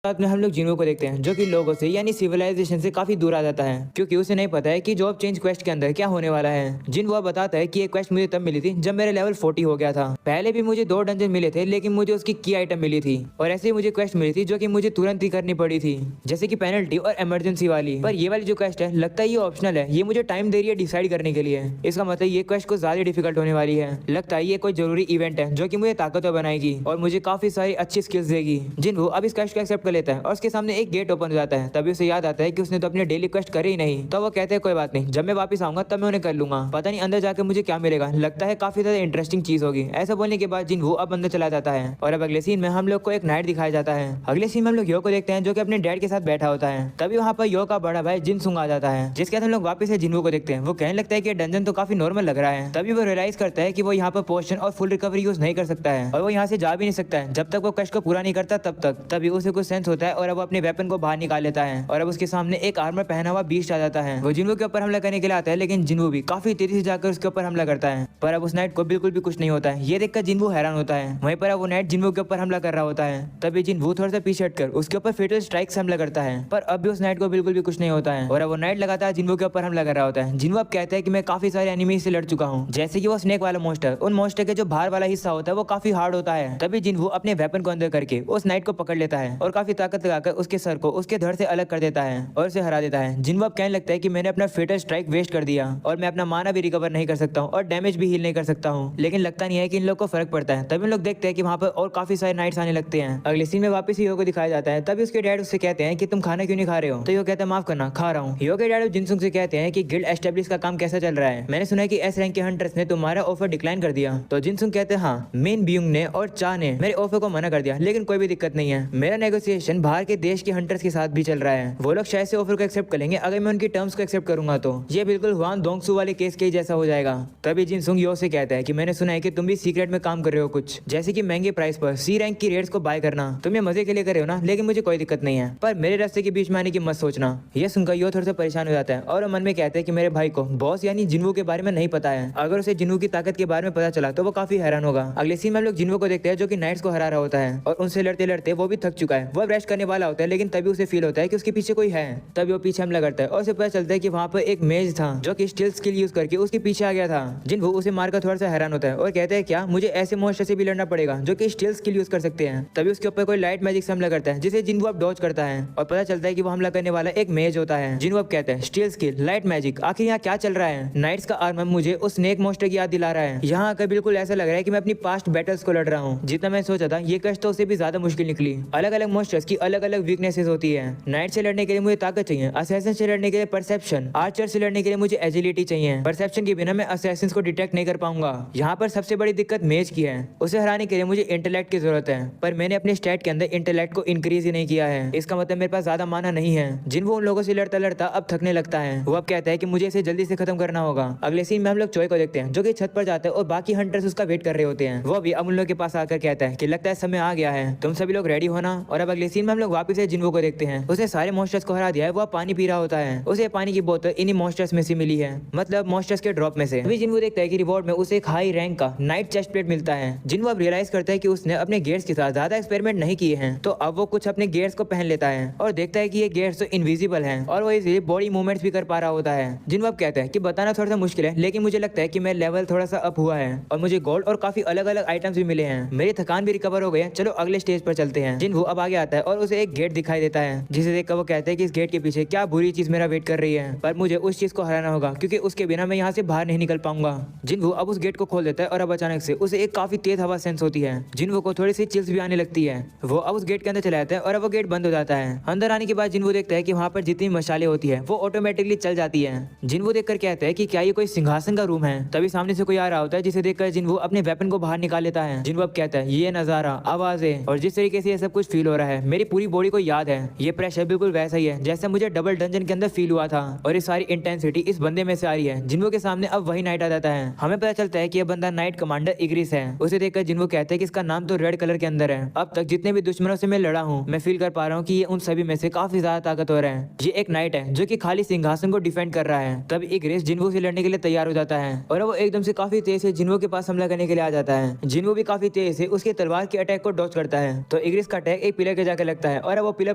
साथ में हम लोग जिन्हों को देखते हैं जो कि लोगों से यानी सिविलाइजेशन से काफी दूर आ जाता है, क्योंकि उसे नहीं पता है कि जॉब चेंज क्वेस्ट के अंदर क्या होने वाला है। जिन वो बताता है कि ये क्वेस्ट मुझे तब मिली थी जब मेरे लेवल 40 हो गया था। पहले भी मुझे 2 डंजन मिले थे, लेकिन मुझे उसकी की आइटम मिली थी और ऐसे ही मुझे क्वेस्ट मिली थी जो कि मुझे तुरंत ही करनी पड़ी थी, जैसे कि पेनल्टी और इमरजेंसी वाली। पर ये वाली जो क्वेस्ट है लगता है ये ऑप्शनल है, ये मुझे टाइम दे रही है डिसाइड करने के लिए। इसका मतलब ये क्वेस्ट को ज्यादा डिफिकल्ट होने वाली है। लगता है ये कोई जरूरी इवेंट है जो कि मुझे ताकतवर बनाएगी और मुझे काफी सारी अच्छी स्किल्स देगी। जिन वो अब इस क्वेस्ट को एक्सेप्ट कर लेता है और उसके सामने एक गेट ओपन हो जाता है। तभी उसे याद आता है कि उसने तो अपने डेली क्वेस्ट करे ही नहीं। तो वो कहते हैं कोई बात नहीं, जब मैं वापस आऊंगा तब मैं उन्हें कर लूंगा। पता नहीं अंदर जाकर मुझे क्या मिलेगा, लगता है काफी ज्यादा इंटरेस्टिंग चीज होगी। ऐसा बोलने के बाद जिन वो अब अंदर चला जाता है और अब अगले सीन में हम लोग को एक नाइट दिखाया जाता है। अगले सीन में हम लोग यो को देखते हैं जो कि अपने डैड के साथ बैठा होता है। तभी वहाँ पर यो का बड़ा भाई जिन सुंग आ जाता है, जिसके बाद हम लोग वापस से जिन्वो को देखते हैं। वो कहने लगता है कि डंजन तो काफी नॉर्मल लग रहा है। तभी वो रियलाइज करता है कि वो यहाँ पर पोशन और फुल रिकवरी यूज नहीं कर सकता है और वो यहाँ से जा भी नहीं सकता है जब तक वो क्वेस्ट को पूरा नहीं करता तब तक। तभी उसे कुछ सेंस होता है और अब वो अपने वेपन को बाहर निकाल लेता है और अब उसके सामने एक आर्मर पहना हुआ बीस्ट आ जाता है। वो जिन्वो के ऊपर हमला करने के लिए आता है, लेकिन जिन्वो भी काफी तेजी से जाकर उसके ऊपर हमला करता है। पर अब उस नाइट को बिल्कुल भी कुछ नहीं होता है। ये देखकर जिन्वो हैरान होता है। वहीं पर अब वो नाइट जिन्वो के ऊपर हमला कर रहा होता है। तभी जिन्वो थोड़ा सा पीछे हटकर उसके ऊपर फेटल स्ट्राइक से हमला करता है, पर अब भी उस नाइट को बिल्कुल भी कुछ नहीं होता है और अब वो नाइट लगातार जिन्वो के ऊपर हमला कर रहा होता है। जिन्वो अब कहता है कि मैं काफी सारे एनिमी से लड़ चुका हूँ, जैसे कि वो स्नेक वाला मोस्टर। उन मोस्टर के जो बाहर वाला हिस्सा होता है वो काफी हार्ड होता है। तभी जिन्वो अपने वेपन को अंदर करके उस नाइट को पकड़ लेता है और काफी ताकत लगाकर उसके सर को उसके धड़ से अलग कर देता है और उसे हरा देता है। जिन्वो अब कहने लगता है कि मैंने अपना फेटल स्ट्राइक वेस्ट कर दिया और मैं अपना माना भी रिकवर नहीं कर सकता हूँ और डैमेज भी हील नहीं कर सकता हूँ, लेकिन लगता नहीं है कि इन लोग को फर्क पड़ता है। तभी हम लोग देखते हैं कि वहाँ पर और काफी सारे नाइट्स आने लगते हैं। अगले सीन में वापस हीरो को दिखाया जाता है। तभी उसके डैड उससे कहते हैं कि तुम खाना क्यों नहीं खा रहे हो? तो हीरो कहता है माफ करना, खा रहा हूँ। हीरो के डैड जिनसुंग से कहते हैं कि गिल्ड एस्टेब्लिश का काम कैसा चल रहा है? मैंने सुना है कि एस रैंक के हंटर्स ने तुम्हारा ऑफर डिक्लाइन कर दिया। तो जिनसुंग कहते हैं हाँ, मेन बियुंग ने और चा ने मेरे ऑफर को मना कर दिया, लेकिन कोई भी दिक्कत नहीं है। मेरा नेगोशिएशन बाहर के देश के हंटर्स के साथ भी चल रहा है। वो लोग शायद से ऑफर को एक्सेप्ट कर लेंगे अगर मैं उनकी टर्म्स को एक्सेप्ट करूंगा। तो ये बिल्कुल हुआन दोंगसू वाले केस के जैसा हो जाएगा। तभी जिनसुंग यो से कहता है कि मैंने सुना है कि तुम भी सीक्रेट में काम कर रहे हो कुछ, जैसे कि महंगे प्राइस पर सी रैंक की रेट्स को बाय करना। तुम ये मजे के लिए कर रहे हो ना, लेकिन मुझे कोई दिक्कत नहीं है, पर मेरे रास्ते के बीच में आने की मत सोचना। ये सुनकर यो थोड़ा सा परेशान हो जाता है और मन में कहता है कि मेरे भाई को बॉस यानी जिन्वो के बारे में नहीं पता है। अगर उसे जिन्वो की ताकत के बारे में पता चला तो वो काफी हैरान होगा। अगले सीन में हम लोग जिन्वो को देखते हैं जो कि नाइट्स को हरा रहा होता है और उनसे लड़ते लड़ते वो भी थक चुका है। वो रेस्ट करने वाला होता है, लेकिन तभी उसे फील होता है कि उसके पीछे कोई है। तभी वो पीछे हमला करता है और उसे पता चलता है कि वहाँ पर एक मेज था जो कि स्टील स्किल यूज करके उसके पीछे आ गया था। जिन्वो उसे मारकर थोड़ा सा हैरान होता है और कहते हैं क्या मुझे ऐसे मॉन्स्टर से भी लड़ना पड़ेगा जो कि स्टील स्किल यूज कर सकते हैं? तभी उसके ऊपर कोई लाइट मैजिक से हमला करता है जिसे जिन्वो अब डॉज करता है और पता चलता है कि वो हमला करने वाला एक मेज होता है। जिन्वो अब कहता है स्टील स्किल, लाइट मैजिक, आखिर यहाँ क्या चल रहा है? नाइट्स का आर्मर मुझे उस स्नेक मॉन्स्टर की याद दिला रहा है। यहाँ आकर बिल्कुल ऐसा लग रहा है कि मैं अपनी पास्ट बैटल्स को लड़ रहा हूँ। जितना मैं सोचा था ये क्वेस्ट तो उससे भी ज्यादा मुश्किल निकली। अलग अलग मॉन्स्टर्स की अलग अलग वीकनेसेस होती है। नाइट से लड़ने के लिए मुझे ताकत चाहिए, असैसिन से लड़ने के लिए परसेप्शन, आर्चर से लड़ने के लिए मुझे एजिलिटी चाहिए। परसेप्शन के बिना मैं असैसिन को डिटेक्ट नहीं कर पाऊंगा। यहाँ पर सबसे बड़ी दिक्कत मेज की है। उसे हराने के लिए मुझे इंटेलेक्ट की जरूरत है, पर मैंने अपने स्टैट के अंदर इंटेलेक्ट को इंक्रीज ही नहीं किया है। इसका मतलब मेरे पास ज्यादा माना नहीं है। जिन वो उन लोगों से लड़ता लड़ता अब थकने लगता है। वो अब कहता है कि मुझे इसे जल्दी से खत्म करना होगा। अगले सीन में हम लोग चोय को देखते हैं जो कि छत पर जाता है और बाकी हंटर्स उसका वेट कर रहे होते हैं। वो भी अब उन लोगों के पास आकर कहता है कि लगता है समय आ गया है, तुम सभी लोग रेडी होना। और अब अगले सीन में हम लोग वापस से जिन्वो को देखते हैं। उसे सारे मॉन्स्टर्स को हरा दिया है, वो पानी पी रहा होता है। उसे पानी की बोतल इन्हीं मॉन्स्टर्स में से मिली है, मतलब मॉन्स्टर्स के ड्रॉप में से। अभी जिन्वो देखता है कि रिवॉर्ड में उसे एक हाई रैंक का नाइट चेस्ट प्लेट मिलता है। जिन्वो अब रियलाइज करता है कि उसने अपने गेयर्स के साथ ज्यादा एक्सपेरिमेंट नहीं किए हैं, तो अब वो कुछ अपने गेयर्स को पहन लेता है और देखता है कि ये गेयर्स तो इनविजिबल हैं और वो इसलिए बॉडी मूवमेंट्स भी कर पा रहा होता है। जिन्वो अब कहता है कि बताना थोड़ा सा मुश्किल है, लेकिन मुझे लगता है कि मेरा लेवल थोड़ा सा अप हुआ है और मुझे गोल्ड और काफी अलग अलग आइटम्स भी मिले हैं। मेरी थकान भी रिकवर हो गई है, चलो अगले स्टेज पर चलते हैं। जिन्वो अब आगे आता है और उसे एक गेट दिखाई देता है, जिसे देखकर वो कहता है कि इस गेट के पीछे क्या बुरी चीज मेरा वेट कर रही है, पर मुझे उस चीज को हराना होगा क्योंकि उसके बिना मैं यहाँ से बाहर नहीं निकल पाऊंगा। जिन्वो अब उस गेट को खोल देता है और अब अचानक से उसे एक काफी तेज हवा सेंस होती है। जिन्वो को थोड़ी सी चिल्स भी आने लगती है। वो अब उस गेट के अंदर चला जाता है और अब वो गेट बंद हो जाता है। अंदर आने के बाद जिन्वो देखता है कि वहाँ पर जितनी मशाले होती है वो ऑटोमेटिकली चल जाती है। जिन्वो देखकर कहता है कि क्या ये कोई सिंहासन का रूम है? तभी सामने से कोई आ रहा होता है, जिसे देखकर जिन्वो अपने वेपन को बाहर निकाल लेता है। जिन्वो अब कहता है ये नजारा, आवाजें और जिस तरीके से ये सब कुछ फील हो रहा है मेरी पूरी बॉडी को याद है। ये प्रेशर बिल्कुल वैसा ही है जैसे मुझे डबल डंजन के अंदर फील हुआ था और ये सारी इंटेंसिटी इस बंदे में से आ रही है। जिन्वो के सामने अब वही नाइट आ जाता है। हमें पता चलता है कि ये बंदा नाइट कमांडर इग्रिस है। उसे देखकर जिन्वो कहते हैं कि इसका नाम तो रेड कलर के अंदर है। अब तक जितने भी दुश्मनों से मैं लड़ा हूँ मैं फील कर पा रहा हूँ कि ये उन सभी में से काफी ज्यादा ताकतवर है। ये एक नाइट है जो कि खाली सिंहासन को डिफेंड कर रहा है। तब इग्रिस जिन्वो से लड़ने के लिए तैयार हो जाता है और वो एकदम से काफी तेज से जिन्वो के पास हमला करने के लिए आ जाता है। जिन्वो भी काफी तेज से उसके तलवार के अटैक को डॉज करता है, तो इग्रिस का अटैक एक पिलर के जाकर लगता है और अब वो पिलर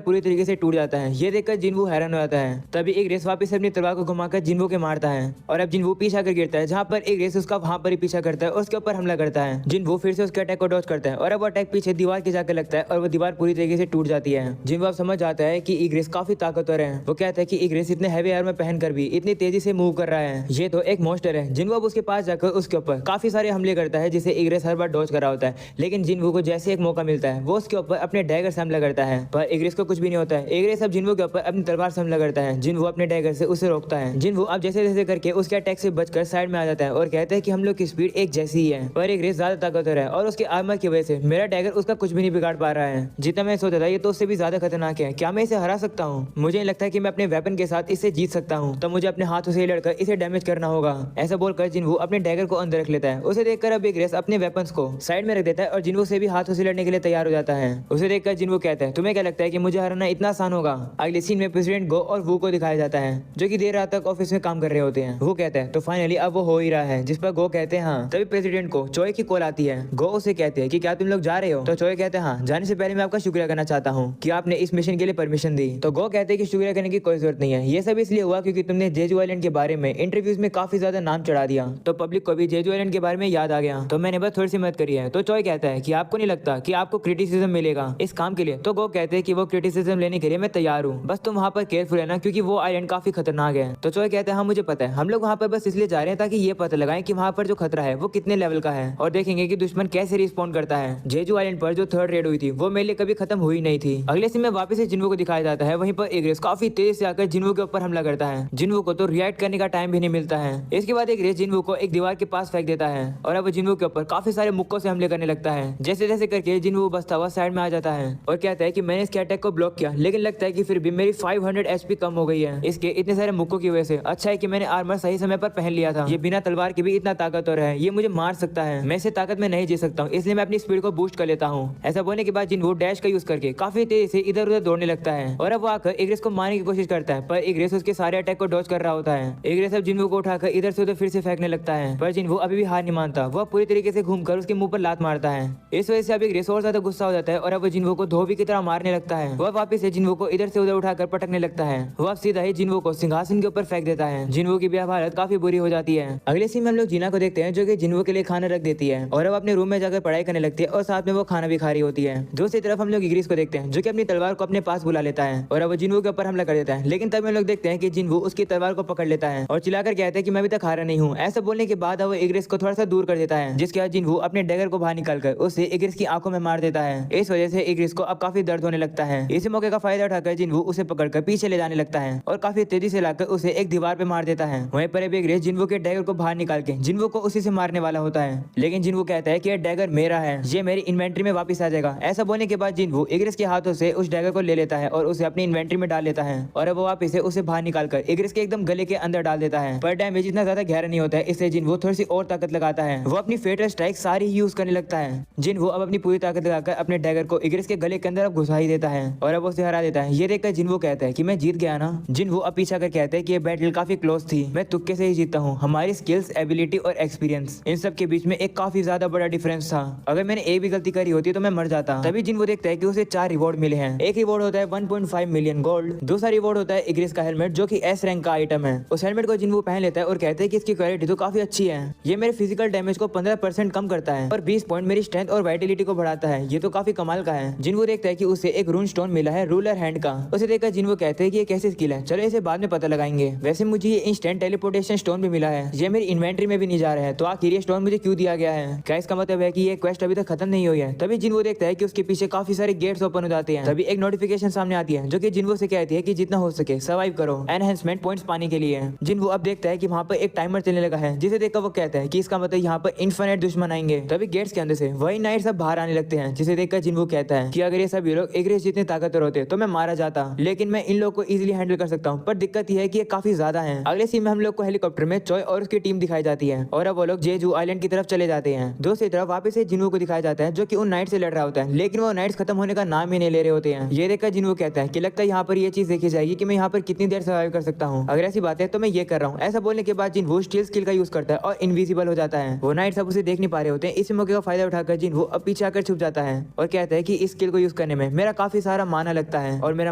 पूरी तरीके से टूट जाता है। ये देखकर जिनवू हैरान हो जाता है। तभी एक रेस वापस अपनी तलवार को घुमाकर जिनवू के मारता है और अब जिनवू पीछा कर गिरता है, जहाँ पर एक रेस उसका वहां पर ही पीछा करता है और उसके ऊपर हमला करता है। जिनवू फिर से उसके अटैक को डॉज करता है और अब अटैक पीछे दीवार के जाकर लगता है और वो दीवार पूरी तरीके से टूट जाती है। जिनवू अब समझ जाता है कि इग्रेस काफी ताकतवर है। वो कहता है कि इग्रेस इतने हैवी आर्मर पहनकर भी इतनी तेजी से मूव कर रहा है, ये तो एक मॉन्स्टर है। जिनवू अब उसके पास जाकर उसके ऊपर काफी सारे हमले करता है, जिसे इग्रेस हर बार डॉज कर रहा होता है। लेकिन जिनवू को जैसे एक मौका मिलता है वो उसके ऊपर अपने डैगर से हमला करता है, पर इग्रेस को कुछ भी नहीं होता है। इग्रेस अब जिनवू के ऊपर अपनी तलवार से हमला करता है। जिनवू अपने डैगर से उसे रोकता है। जिनवू अब जैसे जैसे करके उसके अटैक से बचकर साइड में आ जाता है और कहता है कि हम लोग की स्पीड एक जैसी ही है, पर इग्रेस ज्यादा ताकतवर है और उसके आर्मर की वजह से मेरा डैगर उसका कुछ भी नहीं बिगाड़ पा रहा है। जितना मैं सोचा था ये तो उससे भी ज्यादा खतरनाक है। क्या मैं इसे हरा सकता हूँ? मुझे नहीं लगता कि मैं अपने वेपन के साथ इसे जीत सकता हूँ, तो मुझे अपने हाथों से लड़कर इसे डैमेज करना होगा। ऐसा बोलकर जिनवू अपने डैगर को अंदर रख लेता है। उसे देखकर अब इग्रेस अपने वेपन्स को साइड में रख देता है और जिनवू से भी हाथों से लड़ने के लिए तैयार हो जाता है। उसे देखकर जिनवू कहता है, तुम्हें क्या लगता है कि मुझे हराना इतना आसान होगा? अगले सीन में प्रेसिडेंट गो और वू को दिखाया जाता है, जो कि देर रात तक ऑफिस में काम कर रहे होते हैं। वो कहता है तो फाइनली अब वो हो ही रहा है, जिस पर गो कहते हैं हाँ। तभी प्रेसिडेंट को चोय की कॉल आती है। गो उसे कहते हैं कि क्या तुम लोग जा रहे हो? तो चोय कहते हैं हाँ, जाने से पहले मैं आपका शुक्रिया करना चाहता हूँ कि आपने इस मिशन के लिए परमिशन दी। तो गो कहते हैं कि शुक्रिया करने की कोई जरूरत नहीं है, ये सब इसलिए हुआ क्योंकि तुमने जेजू आइलैंड के बारे में इंटरव्यूज में काफी ज्यादा नाम चढ़ा दिया, तो पब्लिक को भी जेजू आइलैंड के बारे में याद आ गया, तो मैंने बस थोड़ी सी मदद करी है। तो चोय कहता है कि आपको नहीं लगता कि आपको क्रिटिसिज्म मिलेगा इस काम के लिए? तो गो कहते हैं कि वो क्रिटिसिज्म लेने के लिए मैं तैयार हूँ, बस तुम वहाँ पर केयरफुल रहना क्योंकि वो आइलैंड काफी खतरनाक है। तो चोय कहते हैं हाँ मुझे पता है, हम लोग वहाँ पर बस इसलिए जा रहे हैं ताकि ये पता लगाएं कि वहाँ पर जो खतरा है वो कितने लेवल का है और देखेंगे कि दुश्मन कैसे रिस्पॉन्ड करता है। जेजू आइलैंड पर जो थर्ड रेड हुई थी वो मेरे लिए कभी खत्म हुई नहीं थी। अगले सीन में वापस से जिनवू को दिखाया जाता है। वहीं पर इग्रेस काफी तेज से आकर जिनवू के ऊपर हमला करता है। जिनवू को तो रिएक्ट करने का टाइम भी नहीं मिलता है। इसके बाद इग्रेस जिनवू को एक दीवार के पास फेंक देता है और अब जिनवू के ऊपर काफी सारे मुक्कों से हमले करने लगता है। जैसे जैसे करके जिनवू बसता हुआ साइड में आ जाता है और कहता है कि मैंने इसके अटैक को ब्लॉक किया, लेकिन लगता है कि फिर भी मेरी 500 एचपी कम हो गई है इसके इतने सारे मुक्कों की वजह से। अच्छा है कि मैंने आर्मर सही समय पर पहन लिया था, ये बिना तलवार के भी इतना ताकतवर है, ये मुझे मार सकता है, मैं इसे ताकत में नहीं जी सकता हूँ, इसलिए मैं अपनी स्पीड को बूस्ट कर लेता हूँ। ऐसा बोलने के बाद जिनवू डैश का यूज करके काफी तेजी से इधर उधर दौड़ने लगता है और अब वो आकर इग्रेस को मारने की कोशिश करता है, पर इग्रेस उसके सारे अटैक को डॉज कर रहा होता है। इग्रेस अब जिनवू को उठाकर इधर से उधर फिर से फेंकने लगता है, पर जिनवू अभी भी हार नहीं मानता। वह पूरी तरीके से घूमकर उसके मुंह पर लात मारता है। इस वजह से अब इग्रेस और ज्यादा गुस्सा हो जाता है और अब जिनवू को धोबी की तरह मारने लगता है। वह वापस से जिनवू को इधर से उधर उठाकर पटकने लगता है। वह सीधा ही जिनवू को सिंहासन के ऊपर फेंक देता है। जिनवू की भी हालत काफी बुरी हो जाती है। अगले सीन में हम लोग जीना को देखते हैं, जो कि जिनवू के लिए खाना रख देती है और अब अपने रूम में जाकर पढ़ाई करने लगती है और साथ में वो खाना भी खा रही होती है। दूसरी तरफ हम लोग इग्रेस को देखते हैं, जो कि अपनी तलवार को अपने पास बुला लेता है और अब जिनवू के ऊपर हमला कर देता है। लेकिन तब हम लोग देखते हैं कि जिनवू उसकी तलवार को पकड़ लेता है और चिल्लाकर कहता है कि मैं अभी तक हारा नहीं हूँ। ऐसा बोलने के बाद वो इग्रेस को थोड़ा सा दूर कर देता है, जिसके बाद जिनवू अपने डैगर को बाहर निकालकर उसे इग्रेस की आंखों में मार देता है। इस वजह से इग्रेस को अब काफी दर्द होने लगता है। इसी मौके का फायदा उठाकर जिनवू उसे पकड़कर पीछे ले जाने लगता है और काफी तेजी से लाकर उसे एक दीवार पे मार देता है। वहीं पर इग्रेस जिनवू के डैगर को बाहर निकाल के जिनवू को उसी से मारने वाला होता है, लेकिन जिनवू कहता है कि यह डैगर मेरा है, ये मेरी इन्वेंट्री में वापस आ जाएगा। ऐसा बोलने के बाद जिनवू इग्रेस के हाथों से उस डैगर को ले लेता है और उसे अपनी इन्वेंट्री में डाल लेता है और अब वो वापस से उसे बाहर निकालकर इग्रेस के एकदम गले के अंदर डाल देता है। पर डैमेज इतना ज्यादा गहरा नहीं होता है, इसलिए जिनवू थोड़ी सी और ताकत लगाता है। वो अपनी फेटल स्ट्राइक सारी यूज करने लगता है। जिनवू अब अपनी पूरी ताकत लगाकर अपने डैगर को इग्रेस के गले के अंदर अब घुसा ही देता है और अब उसे हरा देता है। ये देखकर जिनवू कहता है कि मैं जीत गया ना। जिनवू अब पीछा कर कहते हैं कि ये बैटल काफी क्लोज थी, मैं तुक्के से ही जीता हूँ। हमारी स्किल्स, एबिलिटी और एक्सपीरियंस, इन सब के बीच में एक काफी ज्यादा बड़ा डिफरेंस था। अगर मैंने एक भी गलती करी होती तो मैं मर जाता। तभी जिनवू देखता है कि उसे 4 रिवॉर्ड मिले हैं। एक रिवॉर्ड होता है 1.5 मिलियन गोल्ड, दूसरा रिवॉर्ड होता है इग्रेस का हेलमेट, जो कि एस रैंक का आइटम है। उस हेलमेट को जिनवू पहन लेता है और कहते हैं कि इसकी क्वालिटी तो काफी अच्छी है, ये मेरे फिजिकल डैमेज को 15% कम करता है और 20 पॉइंट मेरी स्ट्रेंथ और वाइटिलिटी को बढ़ाता है, ये तो काफी कमाल का है। जिनवू देखता है कि उसे एक रून स्टोन मिला है रूलर हैंड का। उसे देखकर जिनवू कहते हैं कि ये कैसी स्किल है, चलो इसे बाद में पता लगाएंगे। वैसे मुझे ये इंस्टेंट टेलीपोर्टेशन स्टोन भी मिला है, ये मेरी इन्वेंट्री में भी नहीं जा रहा है, तो आखिर ये स्टोन मुझे क्यों दिया गया है? क्या इसका मतलब है कि ये क्वेस्ट अभी तक खत्म नहीं हुई है? तभी जिनवू देखता है कि उसके पीछे काफी सारे गेट्स ओपन हो जाते हैं। तभी एक नोटिफिकेशन सामने आती है, जो कि जिनवू से कहती है कि जितना हो सके सर्वाइव करो एनहेंसमेंट पॉइंट्स पाने के लिए। जिनवू अब देखता है कि वहाँ पर एक टाइमर चलने लगा है, जिसे देखकर वो कहता है कि इसका मतलब यहाँ पर इन्फिनिट दुश्मन आएंगे। तभी गेट्स के अंदर से वही नाइट सब बाहर आने लगते हैं, जिसे देखकर जिनवू कहता है कि अगर ये सभी लोग इग्रेस जितने ताकतवर होते तो मैं मारा जाता, लेकिन मैं इन लोगों को इजीली हैंडल कर सकता हूँ। पर दिक्कत यह है कि ये काफी ज्यादा है। अगले सीन में हम लोग को हेलीकॉप्टर में चॉय और उसकी टीम दिखाई जाती है और अब वो लोग जेजू आइलैंड की तरफ चले जाते हैं। दूसरी तरफ वापस से जिनवू को दिखाया जाता है, जो कि उन नाइट से लड़ रहा होता है, लेकिन वो नाइट्स खत्म होने का नाम ही नहीं ले रहे होते हैं। ये देखकर जिनवू कहता है कि लगता है यहाँ पर ये चीज देखी जाएगी कि मैं यहाँ पर कितनी देर सर्वाइव कर सकता हूँ। अगर ऐसी बात है तो मैं ये कर रहा हूँ। ऐसा बोलने के बाद जिनवू स्टील स्किल का यूज करता है और इनविजिबल हो जाता है। वो नाइट सब उसे देख नहीं पा रहे होते हैं। इसी मौके का फायदा उठाकर जिनवू अब पीछे आकर छुप जाता है और कहता है कि इस स्किल को यूज करने करने में मेरा काफी सारा माना लगता है और मेरा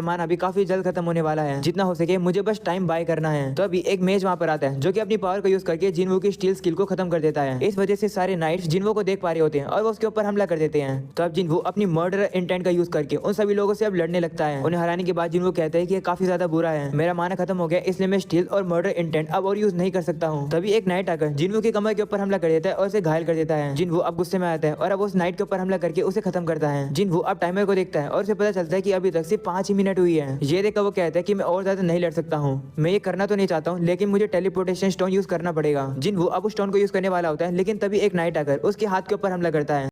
माना भी काफी जल्द खत्म होने वाला है। जितना हो सके मुझे बस टाइम बाय करना है। तो अभी एक मेज वहाँ पर आता है जो कि अपनी पावर को यूज करके जिनवू की स्टील स्किल को खत्म कर देता है। इस वजह से सारे नाइट्स जिनवू को देख पा रहे होते हैं और वो उसके ऊपर हमला कर देते हैं। तो अब जिनवू अपनी मर्डर इंटेंट का यूज करके उन सभी लोगों से अब लड़ने लगता है। उन्हें हराने के बाद जिनवू कहता है कि ये काफी ज्यादा बुरा है, मेरा माना खत्म हो गया, इसलिए मैं स्टील और मर्डर इंटेंट अब और यूज नहीं कर सकता हूँ। तभी एक नाइट आकर जिनवू की कमर के ऊपर हमला कर देता है और उसे घायल कर देता है। जिनवू अब गुस्से में आता है और अब उस नाइट के ऊपर हमला करके उसे खत्म करता है। जिनवू अब टाइमर को देखता है और उसे पता चलता है कि अभी तक सिर्फ 5 ही मिनट हुई है। ये देखकर वो कहता है कि मैं और ज्यादा नहीं लड़ सकता हूँ, मैं ये करना तो नहीं चाहता हूँ लेकिन मुझे टेलीपोर्टेशन स्टोन यूज करना पड़ेगा। जिनवू अब उस स्टोन को यूज करने वाला होता है लेकिन तभी एक नाइट आकर उसके हाथ के ऊपर हमला करता है।